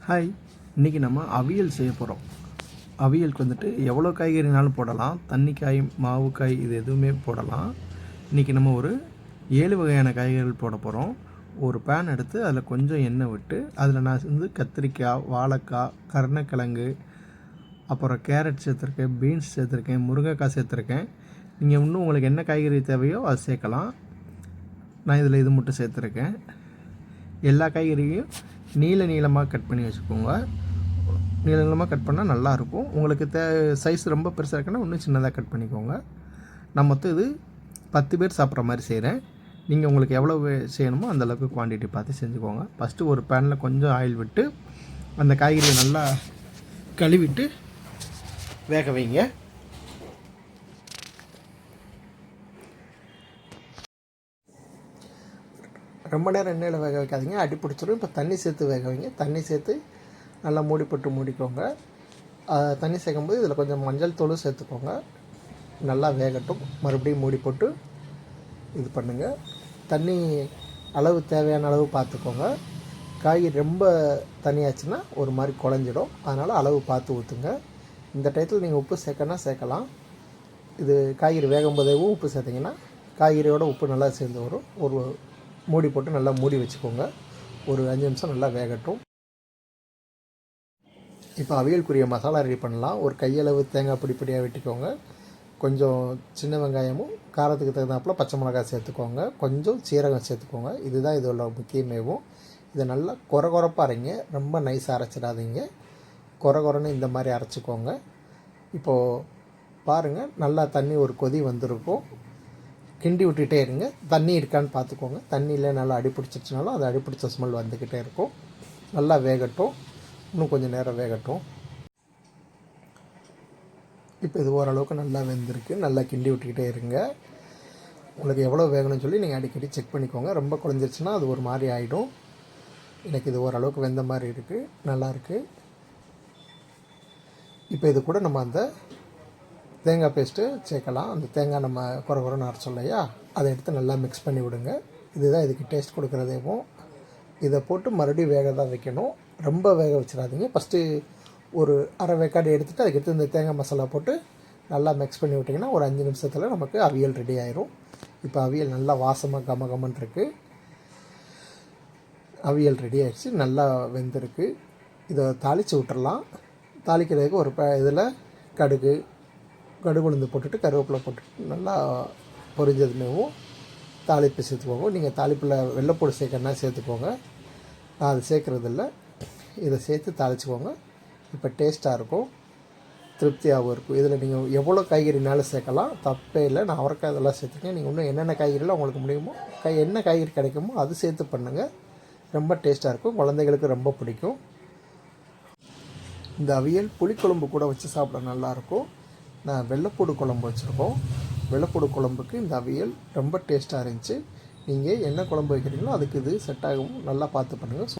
Hi, இன்றைக்கி நம்ம அவியல் செய்ய போகிறோம். அவியலுக்கு வந்துட்டு எவ்வளோ காய்கறினாலும் போடலாம். தண்ணிக்காய், மாவுக்காய் இது எதுவுமே போடலாம். இன்றைக்கி நம்ம ஒரு 7 வகையான காய்கறிகள் போட போகிறோம். ஒரு பேன் எடுத்து அதில் கொஞ்சம் எண்ணெய் விட்டு அதில் நான் கத்திரிக்காய், வாழைக்காய், கருணக்கிழங்கு, அப்புறம் கேரட் சேர்த்துருக்கேன், பீன்ஸ் சேர்த்துருக்கேன், முருங்கைக்காய் சேர்த்துருக்கேன். நீங்கள் இன்னும் உங்களுக்கு என்ன காய்கறி தேவையோ அது சேர்க்கலாம். நான் இதில் இது மட்டும் சேர்த்துருக்கேன். எல்லா காய்கறியும் நீளமாக கட் பண்ணி வச்சுக்கோங்க. நீளமாக கட் பண்ணால் நல்லாயிருக்கும். உங்களுக்கு சைஸ் ரொம்ப பெருசாக இருக்குன்னா இன்னும் சின்னதாக கட் பண்ணிக்கோங்க. நான் மொத்தம் இது 10 பேர் சாப்பிட்ற மாதிரி செய்கிறேன். நீங்கள் உங்களுக்கு எவ்வளோ செய்யணுமோ அந்தளவுக்கு குவான்டிட்டி பார்த்து செஞ்சுக்கோங்க. ஃபஸ்ட்டு ஒரு பேனில் கொஞ்சம் ஆயில் விட்டு அந்த காய்கறியை நல்லா கழுவிட்டு வேக வைங்க. ரொம்ப நேரம் எண்ணெயில் வேக வைக்காதீங்க, அடி பிடிச்சிடும். இப்போ தண்ணி சேர்த்து வேக வைங்க. தண்ணி சேர்த்து நல்லா மூடிக்கோங்க. தண்ணி சேர்க்கும்போது இதில் கொஞ்சம் மஞ்சள் தூள் சேர்த்துக்கோங்க. நல்லா வேகட்டும். மறுபடியும் மூடி போட்டு இது பண்ணுங்கள். தண்ணி அளவு தேவையான அளவு பார்த்துக்கோங்க. காய்கறி ரொம்ப தண்ணியாச்சுன்னா ஒரு மாதிரி குழஞ்சிடும். அதனால் அளவு பார்த்து ஊற்றுங்க. இந்த டயத்தில் நீங்கள் உப்பு சேர்க்கலாம். இது காய்கறி வேகும் போதேவும் உப்பு சேர்த்திங்கன்னா காய்கறியோட உப்பு நல்லா சேர்ந்து வரும். ஒரு மூடி போட்டு நல்லா மூடி வச்சுக்கோங்க. ஒரு 5 நிமிஷம் நல்லா வேகட்டும். இப்போ அவியலுக்குரிய மசாலா ரெடி பண்ணலாம். ஒரு கையளவு தேங்காய் பொடியாக வெட்டிக்கோங்க. கொஞ்சம் சின்ன வெங்காயமும் காரத்துக்கு தகுந்தாப்பில் பச்சை மிளகாய் சேர்த்துக்கோங்க. கொஞ்சம் சீரகம் சேர்த்துக்கோங்க. இதுதான் இதோட முக்கியமேவும். இதை நல்லா கொரப்பாக அரைங்க. ரொம்ப நைஸாக அரைச்சிடாதீங்க. கொரன்னு இந்த மாதிரி அரைச்சிக்கோங்க. இப்போது பாருங்கள், நல்லா தண்ணி ஒரு கொதி வந்திருக்கும். கிண்டி விட்டுகிட்டே இருங்க. தண்ணி இருக்கான்னு பார்த்துக்கோங்க. தண்ணியில் நல்லா அடிப்பிடிச்சிருச்சுனாலும் அது அடிப்பிடிச்ச ஸ்மெல் வந்துக்கிட்டே இருக்கும். நல்லா வேகட்டும். இன்னும் கொஞ்சம் நேரம் வேகட்டும். இப்போ இது ஓரளவுக்கு நல்லா வெந்திருக்கு. நல்லா கிண்டி விட்டுக்கிட்டே இருங்க. உங்களுக்கு எவ்வளோ வேகணும்னு சொல்லி நீங்கள் அடிக்கடி செக் பண்ணிக்கோங்க. ரொம்ப குழஞ்சிருச்சுன்னா அது ஒரு மாதிரி ஆகிடும். எனக்கு இது ஓரளவுக்கு வெந்த மாதிரி இருக்குது. நல்லாயிருக்கு. இப்போ இது கூட நம்ம அந்த தேங்காய் பேஸ்ட்டு சேர்க்கலாம். அந்த தேங்காய் நம்ம குறன்னு அரைச்சோம் இல்லையா, அதை எடுத்து நல்லா மிக்ஸ் பண்ணி விடுங்க. இதுதான் இதுக்கு டேஸ்ட் கொடுக்குறதேவும். இதை போட்டு மறுபடியும் வேக தான் வைக்கணும். ரொம்ப வேக வச்சிடாதீங்க. ஃபஸ்ட்டு ஒரு அரை வேக்காடு எடுத்துகிட்டு அதுக்கடுத்து இந்த தேங்காய் மசாலா போட்டு நல்லா மிக்ஸ் பண்ணி விட்டிங்கன்னா ஒரு 5 நிமிஷத்தில் நமக்கு அவியல் ரெடி ஆயிரும். இப்போ அவியல் நல்லா வாசமாக கமகமன் இருக்குது. அவியல் ரெடி ஆகிடுச்சு. நல்லா வெந்திருக்கு. இதை தாளித்து விட்டுறலாம். தாளிக்கிறதுக்கு ஒரு இதில் கடுகு உளுந்து போட்டுட்டு கருவேப்பிலை போட்டுட்டு நல்லா பொரிஞ்சதுமேவும் தாளிப்பு சேர்த்துக்கோங்க. நீங்கள் தாளிப்பில் வெள்ளைப்பூடு சேர்க்கறனா சேர்த்துக்கோங்க. நான் அது சேர்க்குறதில்ல. இதை சேர்த்து தாளிச்சுக்கோங்க. இப்போ டேஸ்ட்டாக இருக்கும், திருப்தியாகவும் இருக்கும். இதில் நீங்கள் எவ்வளோ காய்கறினாலும் சேர்க்கலாம், தப்பே இல்லை. நான் அவரைக்காய் இதெல்லாம் சேர்த்துக்கேன். நீங்கள் இன்னும் என்னென்ன காய்கறிலாம் உங்களுக்கு முடியுமோ என்ன காய்கறி கிடைக்குமோ அது சேர்த்து பண்ணுங்கள். ரொம்ப டேஸ்ட்டாக இருக்கும். குழந்தைகளுக்கு ரொம்ப பிடிக்கும். இந்த அவியல் புளிக்குழம்பு கூட வச்சு சாப்பிட நல்லாயிருக்கும். நான் வெள்ளைப்பூடு குழம்பு வச்சுருக்கோம். வெள்ளைப்பூடு குழம்புக்கு இந்த அவியல் ரொம்ப டேஸ்ட்டாக இருந்துச்சு. நீங்கள் என்ன குழம்பு வைக்கிறீங்களோ அதுக்கு இது செட் ஆகும். நல்லா பார்த்து பண்ணுங்கள்.